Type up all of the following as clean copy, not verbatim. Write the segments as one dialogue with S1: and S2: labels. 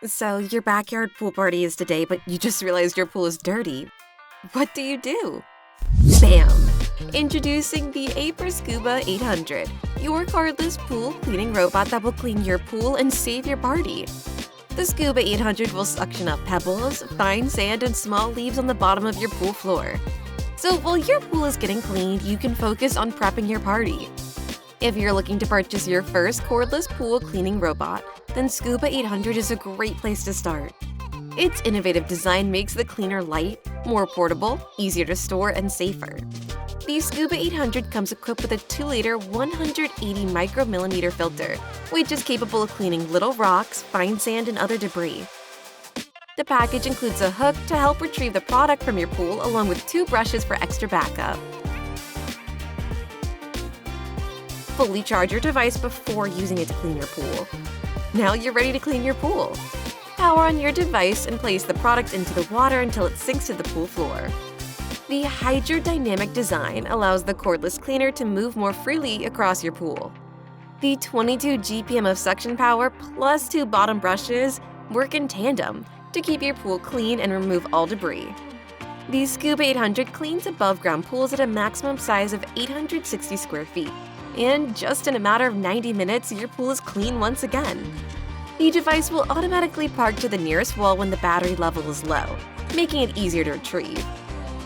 S1: So, your backyard pool party is today, but you just realized your pool is dirty. What do you do? Bam! Introducing the Aiper Scuba 800, your cordless pool cleaning robot that will clean your pool and save your party. The Scuba 800 will suction up pebbles, fine sand, and small leaves on the bottom of your pool floor. So while your pool is getting cleaned, you can focus on prepping your party. If you're looking to purchase your first cordless pool cleaning robot, then Scuba 800 is a great place to start. Its innovative design makes the cleaner light, more portable, easier to store, and safer. The Scuba 800 comes equipped with a 2-liter 180 micromillimeter filter, which is capable of cleaning little rocks, fine sand, and other debris. The package includes a hook to help retrieve the product from your pool, along with 2 brushes for extra backup. Fully charge your device before using it to clean your pool. Now you're ready to clean your pool. Power on your device and place the product into the water until it sinks to the pool floor. The hydrodynamic design allows the cordless cleaner to move more freely across your pool. The 22 GPM of suction power plus 2 bottom brushes work in tandem to keep your pool clean and remove all debris. The Scuba 800 cleans above-ground pools at a maximum size of 860 square feet. And just in a matter of 90 minutes, your pool is clean once again. The device will automatically park to the nearest wall when the battery level is low, making it easier to retrieve.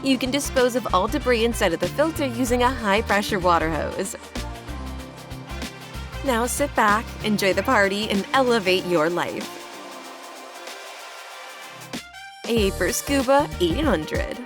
S1: You can dispose of all debris inside of the filter using a high-pressure water hose. Now sit back, enjoy the party, and elevate your life. Aiper Scuba 800.